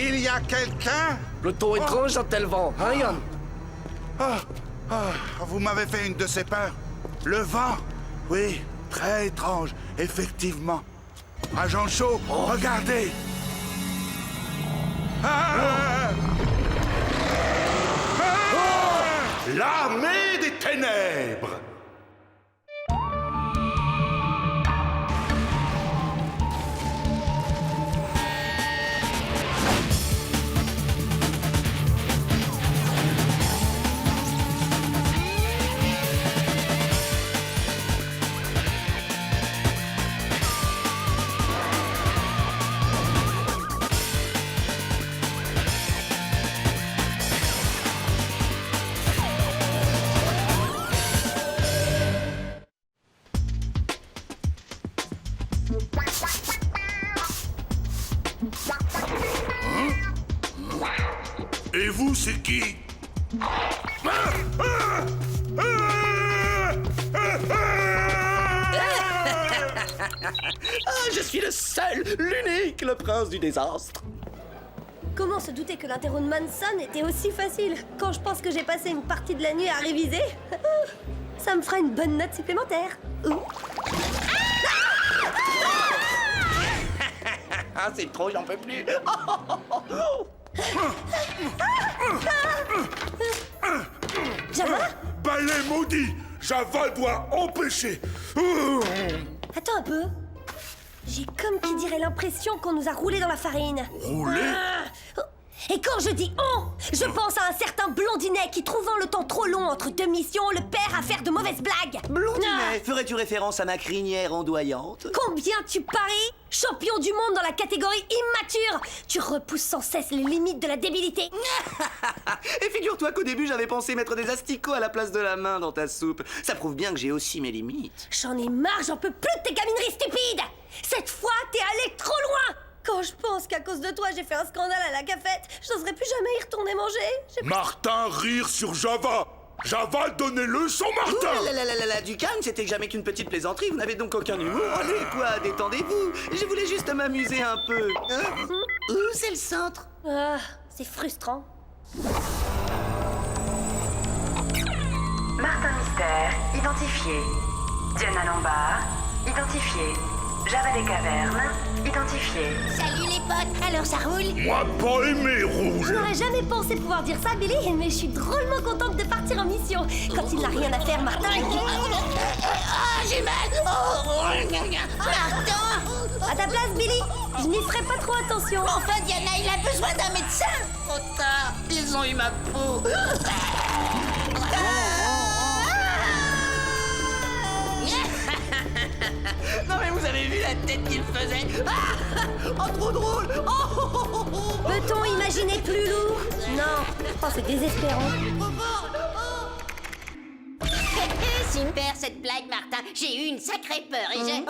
Il y a quelqu'un? Le ton étrange a tel vent, hein, Yann? Vous m'avez fait une de ces peurs. Le vent? Oui, très étrange, effectivement. Agent Shaw, regardez! L'armée des ténèbres! Et vous, c'est qui? Je suis le seul, l'unique, le prince du désastre. Comment se douter que l'interro de Manson était aussi facile? Quand je pense que j'ai passé une partie de la nuit à réviser, ça me fera une bonne note supplémentaire. Ah, c'est trop, j'en peux plus. Java? Balai maudit! Java doit empêcher! Attends un peu. J'ai comme qui dirait l'impression qu'on nous a roulé dans la farine. Roulé? Et quand je dis on, je pense à un certain blondinet qui, trouvant le temps trop long entre deux missions, le perd à faire de mauvaises blagues. Blondinet, ferais-tu référence à ma crinière ondoyante? Combien tu paries? Champion du monde dans la catégorie immature! Tu repousses sans cesse les limites de la débilité. Et figure-toi qu'au début, j'avais pensé mettre des asticots à la place de la main dans ta soupe. Ça prouve bien que j'ai aussi mes limites. J'en ai marre, j'en peux plus de tes gamineries stupides! Cette fois, t'es allé trop loin! Quand je pense qu'à cause de toi, j'ai fait un scandale à la cafette, je n'oserais plus jamais y retourner manger. Martin rire sur Java! Java donner leçon, Martin! Du calme, c'était jamais qu'une petite plaisanterie. Vous n'avez donc aucun humour. Allez, quoi, détendez-vous. Je voulais juste m'amuser un peu. Hein? Où c'est le centre? Ah, c'est frustrant. Martin Mystère, identifié. Diana Lombard, identifié. Java des Cavernes, identifié. Salut les potes, alors ça roule? Moi pas aimé rouge! Je n'aurais jamais pensé pouvoir dire ça, Billy, mais je suis drôlement contente de partir en mission. Quand il n'a rien à faire, Martin... Ah, j'ai mal! Martin! À ta place, Billy, je n'y ferai pas trop attention. Enfin, Diana, il a besoin d'un médecin. Trop tard, ils ont eu ma peau. Non mais vous avez vu la tête qu'il faisait? Oh, trop drôle! Peut-on imaginer plus lourd? Non. Oh, c'est désespérant. Super cette blague, Martin. J'ai eu une sacrée peur et j'ai...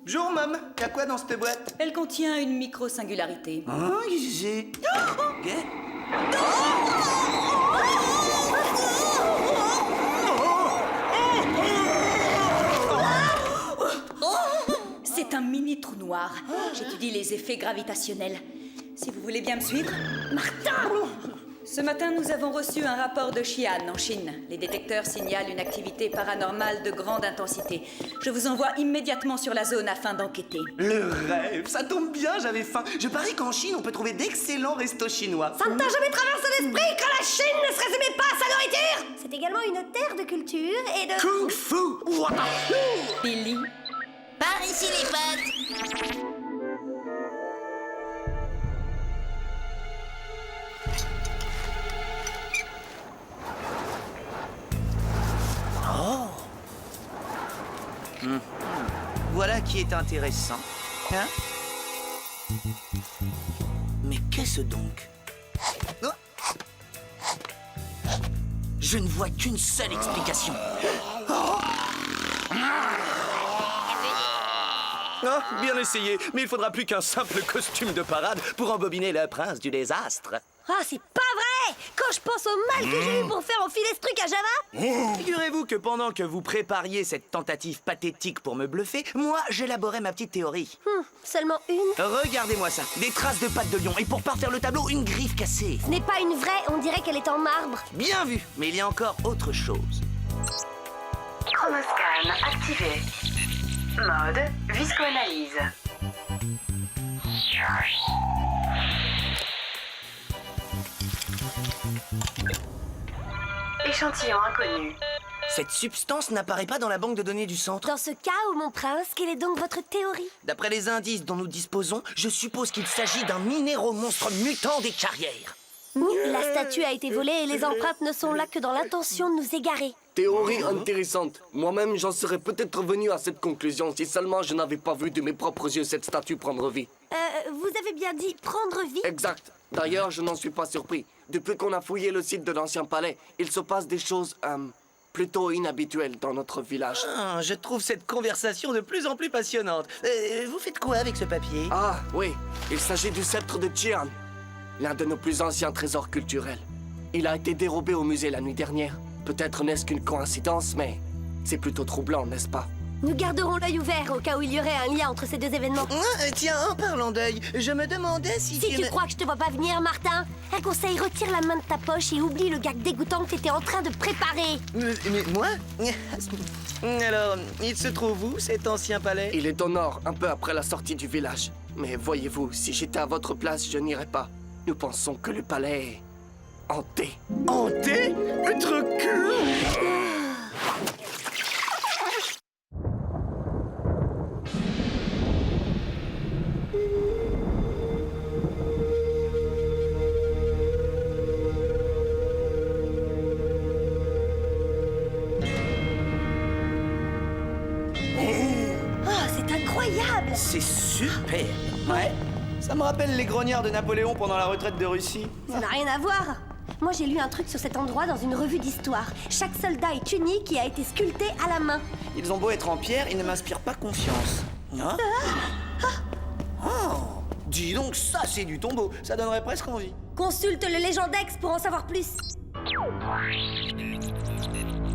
Bonjour, Mom. Y'a quoi dans cette boîte? Elle contient une micro-singularité. Hein, j'ai... Ok. C'est un mini trou noir. J'étudie les effets gravitationnels. Si vous voulez bien me suivre. Martin! Ce matin, nous avons reçu un rapport de Xi'an, en Chine. Les détecteurs signalent une activité paranormale de grande intensité. Je vous envoie immédiatement sur la zone afin d'enquêter. Le rêve, ça tombe bien, j'avais faim. Je parie qu'en Chine, on peut trouver d'excellents restos chinois. Ça ne t'a jamais traversé l'esprit que la Chine ne se résumait pas à sa nourriture? C'est également une terre de culture et de... Kung Fu! Billy, Par ici les potes. Voilà qui est intéressant. Hein? Mais qu'est-ce donc? Oh, je ne vois qu'une seule explication. Ah, bien essayé, mais il faudra plus qu'un simple costume de parade pour embobiner le prince du désastre. Ah, c'est pas vrai! Quand je pense au mal que j'ai eu pour faire enfiler ce truc à Java. Figurez-vous que pendant que vous prépariez cette tentative pathétique pour me bluffer, moi, j'élaborais ma petite théorie. Seulement une. Regardez-moi ça, des traces de pattes de lion, et pour parfaire le tableau, une griffe cassée. Ce n'est pas une vraie, on dirait qu'elle est en marbre. Bien vu, mais il y a encore autre chose. Chronoscan activé. Mode viscoanalyse. Échantillon inconnu. Cette substance n'apparaît pas dans la banque de données du centre. Dans ce cas, ô mon prince, quelle est donc votre théorie? D'après les indices dont nous disposons, je suppose qu'il s'agit d'un minéromonstre mutant des carrières. La statue a été volée et les empreintes ne sont là que dans l'intention de nous égarer. Théorie intéressante. Moi-même, j'en serais peut-être venu à cette conclusion si seulement je n'avais pas vu de mes propres yeux cette statue prendre vie. Vous avez bien dit prendre vie? Exact. D'ailleurs, je n'en suis pas surpris. Depuis qu'on a fouillé le site de l'ancien palais, il se passe des choses, plutôt inhabituelles dans notre village. Ah, je trouve cette conversation de plus en plus passionnante. Vous faites quoi avec ce papier? Ah, oui. Il s'agit du sceptre de Qian, l'un de nos plus anciens trésors culturels. Il a été dérobé au musée la nuit dernière. Peut-être n'est-ce qu'une coïncidence, mais c'est plutôt troublant, n'est-ce pas? Nous garderons l'œil ouvert au cas où il y aurait un lien entre ces deux événements. Tiens, en parlant d'œil, je me demandais si tu crois que je te vois pas venir, Martin, un conseil, retire la main de ta poche et oublie le gag dégoûtant que t'étais en train de préparer. Mais moi? Alors, il se trouve où, cet ancien palais? Il est au nord, un peu après la sortie du village. Mais voyez-vous, si j'étais à votre place, je n'irais pas. Nous pensons que le palais est hanté. Hanté? Être cul! C'est super. Ouais. Ça me rappelle les grognards de Napoléon pendant la retraite de Russie. Ça n'a rien à voir. Moi, j'ai lu un truc sur cet endroit dans une revue d'histoire. Chaque soldat est unique et a été sculpté à la main. Ils ont beau être en pierre, ils ne m'inspirent pas confiance. Hein? Oh, dis donc, ça c'est du tombeau. Ça donnerait presque envie. Consulte le Légendex pour en savoir plus.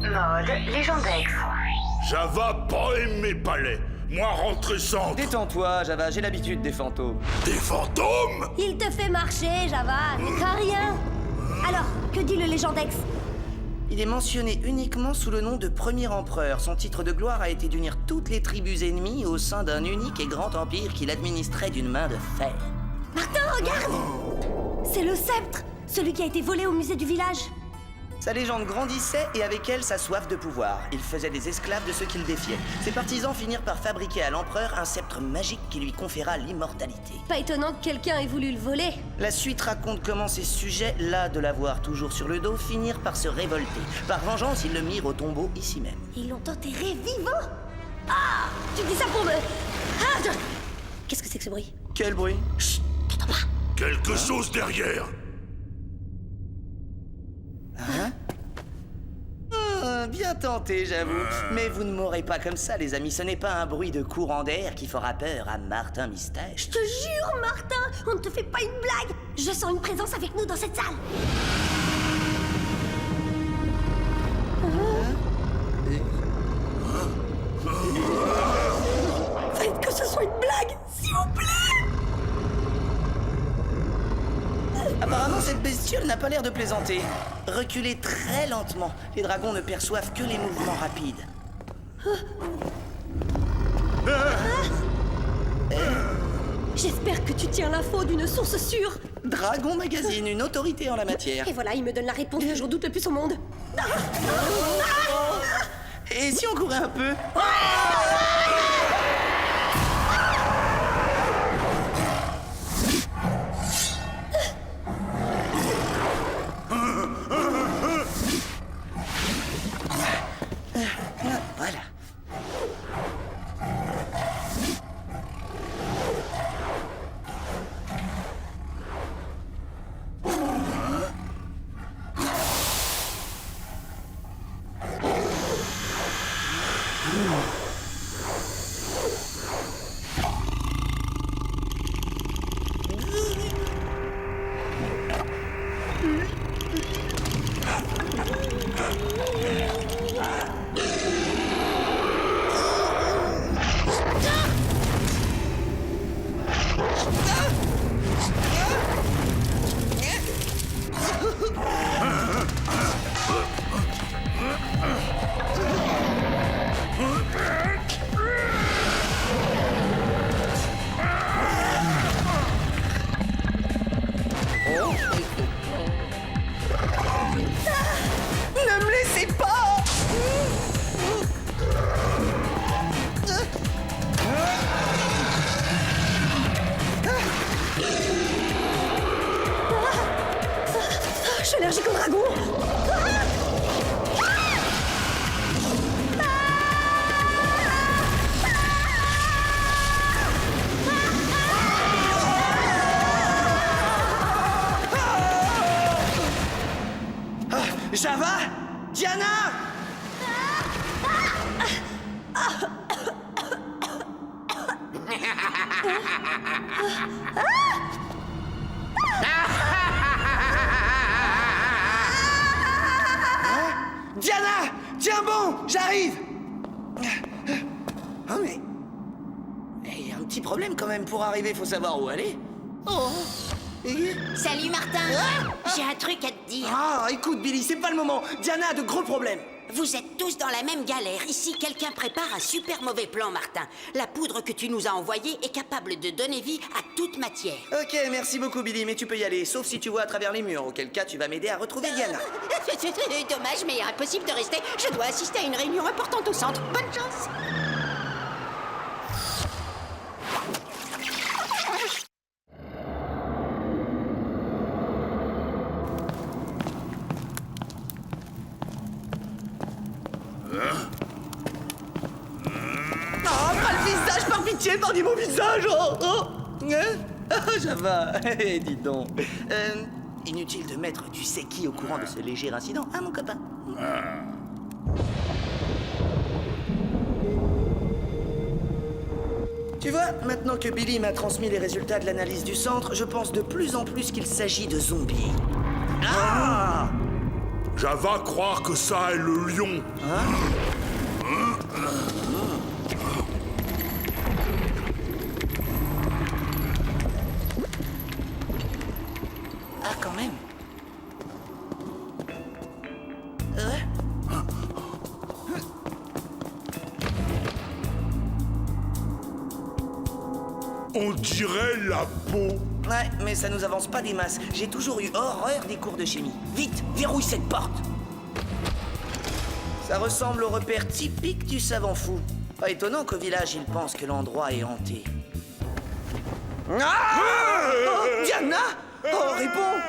Mode Légendex. Java pas aimé palais. Moi, rentrez centre. Détends-toi, Java, j'ai l'habitude des fantômes. Des fantômes? Il te fait marcher, Java, ne crains rien. Alors, que dit le Légendex? Il est mentionné uniquement sous le nom de Premier Empereur. Son titre de gloire a été d'unir toutes les tribus ennemies au sein d'un unique et grand empire qu'il administrait d'une main de fer. Martin, regarde! C'est le sceptre, celui qui a été volé au musée du village. Sa légende grandissait et avec elle sa soif de pouvoir. Il faisait des esclaves de ceux qu'il défiait. Ses partisans finirent par fabriquer à l'empereur un sceptre magique qui lui conféra l'immortalité. Pas étonnant que quelqu'un ait voulu le voler. La suite raconte comment ses sujets, las de l'avoir toujours sur le dos, finirent par se révolter. Par vengeance, ils le mirent au tombeau ici même. Ils l'ont enterré vivant? Ah! Tu dis ça pour me... Ah! Qu'est-ce que c'est que ce bruit? Quel bruit? Chut! T'entends pas? Quelque chose derrière. Hein? Bien tenté, j'avoue. Mais vous ne m'aurez pas comme ça, les amis. Ce n'est pas un bruit de courant d'air qui fera peur à Martin Mystère. Je te jure, Martin, on ne te fait pas une blague. Je sens une présence avec nous dans cette salle. Faites que ce soit une blague, s'il vous plaît. Apparemment, cette bestiole n'a pas l'air de plaisanter. Reculez très lentement. Les dragons ne perçoivent que les mouvements rapides. J'espère que tu tiens l'info d'une source sûre. Dragon Magazine, une autorité en la matière. Et voilà, il me donne la réponse que j'en doute le plus au monde. Et si on courait un peu? Voilà. Diana! Tiens bon, j'arrive! Oh mais... Il y a un petit problème quand même pour arriver, faut savoir où aller. Oh! Salut Martin. J'ai un truc à te dire. Ah, écoute Billy, c'est pas le moment. Diana a de gros problèmes. Vous êtes tous dans la même galère. Ici, quelqu'un prépare un super mauvais plan, Martin. La poudre que tu nous as envoyée est capable de donner vie à toute matière. Ok, merci beaucoup Billy, mais tu peux y aller, sauf si tu vois à travers les murs, auquel cas tu vas m'aider à retrouver Diana. Dommage, mais impossible de rester. Je dois assister à une réunion importante au centre. Bonne chance. Oh, pas le visage, par pitié, par mon visage. Java, dis donc. Inutile de mettre tu sais qui au courant de ce léger incident, hein mon copain? Tu vois, maintenant que Billy m'a transmis les résultats de l'analyse du centre, je pense de plus en plus qu'il s'agit de zombies. Ah! Java croire que ça est le lion. Ah, quand même. On dirait la peau. Ouais, mais ça nous avance pas des masses. J'ai toujours eu horreur des cours de chimie. Vite, verrouille cette porte. Ça ressemble au repère typique du savant fou. Pas étonnant qu'au village, ils pensent que l'endroit est hanté. Ah! Oh, Diana! Oh, réponds!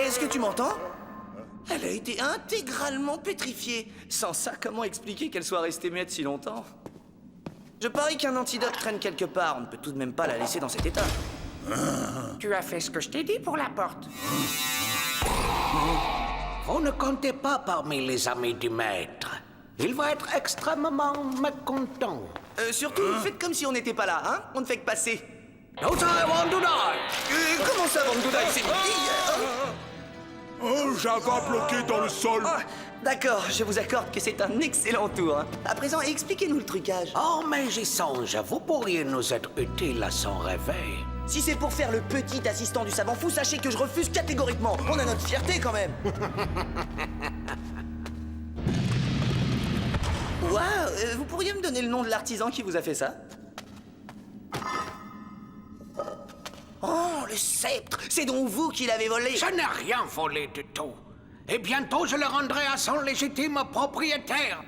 Est-ce que tu m'entends? Elle a été intégralement pétrifiée. Sans ça, comment expliquer qu'elle soit restée muette si longtemps? Je parie qu'un antidote traîne quelque part. On ne peut tout de même pas la laisser dans cet état. Tu as fait ce que je t'ai dit pour la porte. Vous ne comptez pas parmi les amis du maître. Il va être extrêmement mécontent. Surtout, faites comme si on n'était pas là, hein? On ne fait que passer. No time on to die. Comment ça, Vanduda? C'est Oh, Java bloqué dans le sol. D'accord, je vous accorde que c'est un excellent tour. Hein. À présent, expliquez-nous le trucage. Oh, mais j'y songe. Vous pourriez nous être utile à son réveil. Si c'est pour faire le petit assistant du savant fou, sachez que je refuse catégoriquement. On a notre fierté quand même. Waouh, vous pourriez me donner le nom de l'artisan qui vous a fait ça? Oh, le sceptre! C'est donc vous qui l'avez volé! Je n'ai rien volé du tout. Et bientôt, je le rendrai à son légitime propriétaire.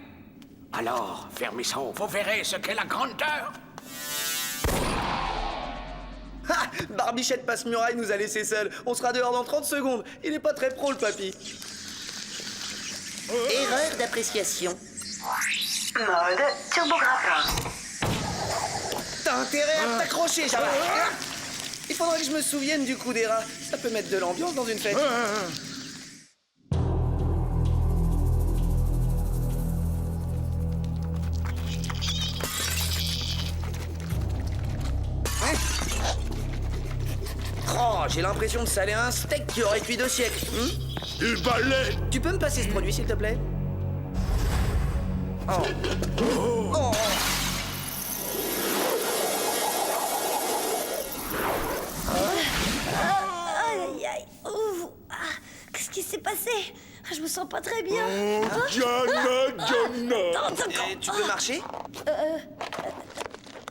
Alors, Vermisson, vous verrez ce qu'est la grandeur. Ah! Barbichette Passe-Muraille nous a laissés seuls. On sera dehors dans 30 secondes. Il est pas très pro, le papy. Erreur d'appréciation. Mode turbographin. T'as intérêt à t'accrocher, Java. Il faudrait que je me souvienne du coup des rats. Ça peut mettre de l'ambiance dans une fête. Oh, j'ai l'impression de saler un steak qui aurait cuit 2 siècles. Il balai. Tu peux me passer ce produit, s'il te plaît? Oh. Oh. Aïe, aïe. Ouh. Ah, qu'est-ce qui s'est passé? Je me sens pas très bien. Diana. Tu peux marcher?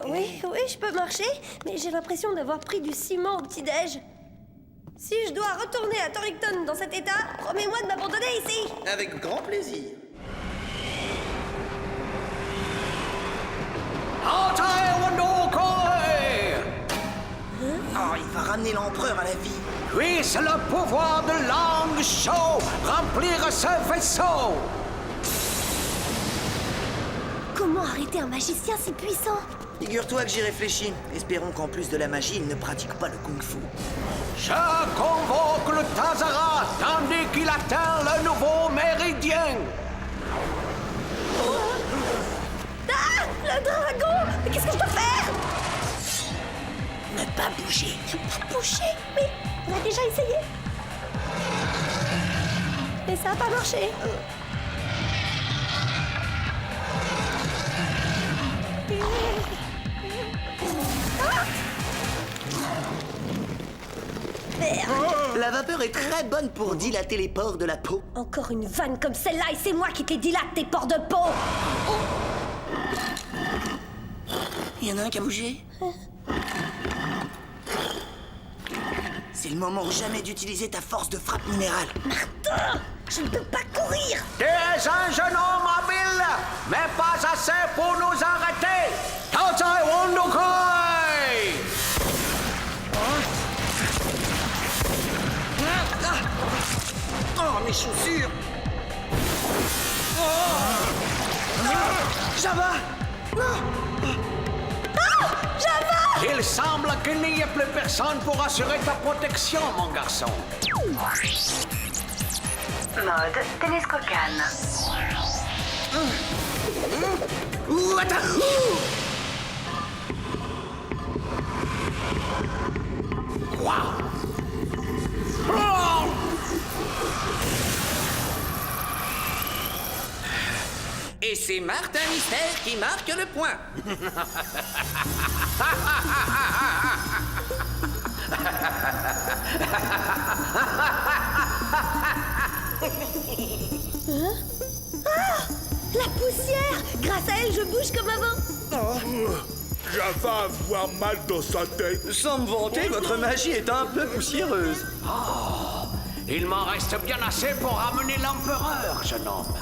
Oui, je peux marcher, mais j'ai l'impression d'avoir pris du ciment au petit-déj. Si je dois retourner à Torrington dans cet état, promets-moi de m'abandonner ici. Avec grand plaisir. Oh, il va ramener l'empereur à la vie. Puisse le pouvoir de Lang Shou remplir ce vaisseau. Comment arrêter un magicien si puissant? Figure-toi que j'y réfléchis. Espérons qu'en plus de la magie, il ne pratique pas le kung-fu. Je convoque le Tazara tandis qu'il atteint le nouveau méridien. Ah! Le dragon! Mais qu'est-ce que je dois faire? Ne pas bouger. Pas bouger? Mais on a déjà essayé. Mais ça a pas marché. La vapeur est très bonne pour dilater les pores de la peau. Encore une vanne comme celle-là et c'est moi qui te les dilate, tes pores de peau. Il y en a un qui a bougé. C'est le moment ou jamais d'utiliser ta force de frappe minérale. Martin, je ne peux pas courir. Tu es un jeune homme habile, mais pas assez pour nous arrêter. Taotai Wondokoi! Oh, mes chaussures! Java! Java! Il semble qu'il n'y ait plus personne pour assurer ta protection, mon garçon. Mode télescopiane. Et c'est Martin Mystère qui marque le point. La poussière! Grâce à elle, je bouge comme avant. Java a avoir mal dans sa tête. Sans me vanter, votre magie est un peu poussiéreuse. Il m'en reste bien assez pour ramener l'empereur, jeune homme.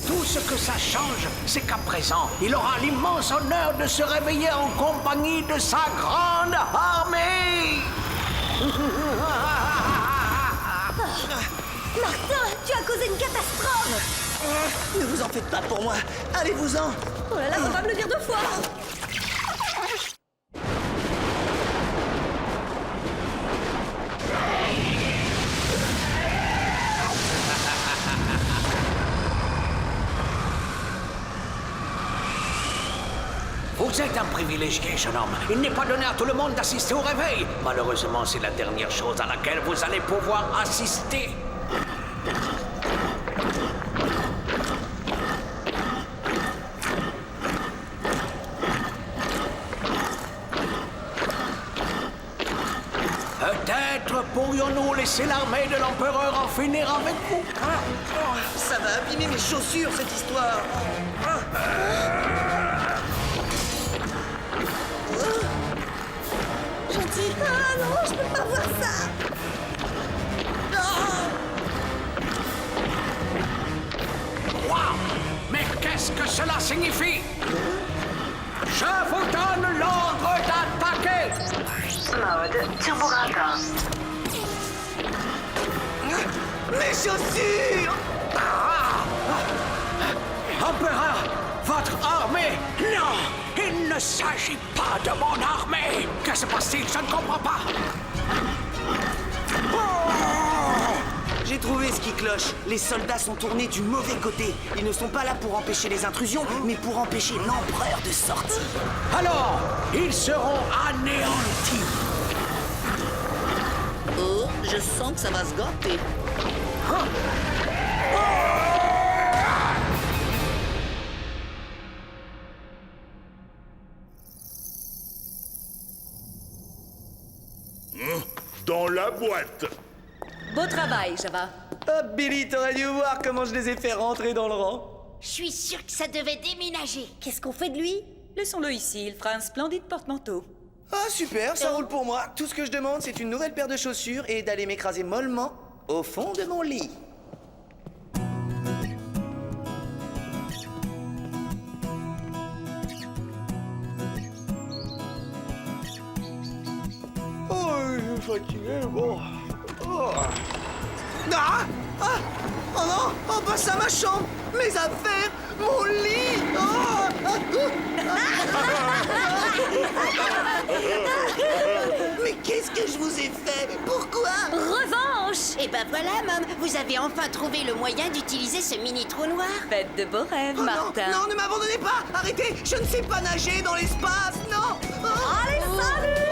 Tout ce que ça change, c'est qu'à présent, il aura l'immense honneur de se réveiller en compagnie de sa grande armée. Martin, tu as causé une catastrophe. Ne vous en faites pas pour moi. Allez-vous-en. Oh là là, faut pas me le dire deux fois. Vous êtes un privilégié, jeune homme. Il n'est pas donné à tout le monde d'assister au réveil. Malheureusement, c'est la dernière chose à laquelle vous allez pouvoir assister. Peut-être pourrions-nous laisser l'armée de l'empereur en finir avec vous. Ça va abîmer mes chaussures, cette histoire. Gentil. Ah non, je peux pas voir ça. Waouh! Mais qu'est-ce que cela signifie? Je vous donne l'ordre d'attaquer! Mode turbo-gratin. Mes chaussures! Empereur, votre armée! Non! Il ne s'agit pas de mon armée! Que se passe-t-il? Je ne comprends pas! J'ai trouvé ce qui cloche. Les soldats sont tournés du mauvais côté. Ils ne sont pas là pour empêcher les intrusions, mais pour empêcher l'empereur de sortir. Alors, ils seront anéantis! Oh, je sens que ça va se gâter. Dans la boîte. Beau travail, Java. Oh, Billy, t'aurais dû voir comment je les ai fait rentrer dans le rang. Je suis sûre que ça devait déménager. Qu'est-ce qu'on fait de lui? Laissons-le ici, il fera un splendide porte-manteau. Ah, super, ça roule pour moi. Tout ce que je demande, c'est une nouvelle paire de chaussures et d'aller m'écraser mollement au fond de mon lit. Oh, je suis fatigué, bon. Oh. Ah, ah, oh non, oh, passe à ma chambre, mes affaires, mon lit. Oh, mais qu'est-ce que je vous ai fait? Pourquoi? Revanche! Et ben voilà, Mom, vous avez enfin trouvé le moyen d'utiliser ce mini trou noir. Faites de beaux rêves, Oh Martin. non, non, ne m'abandonnez pas. Arrêtez, je ne sais pas nager dans l'espace, non. Oh. Allez, salut!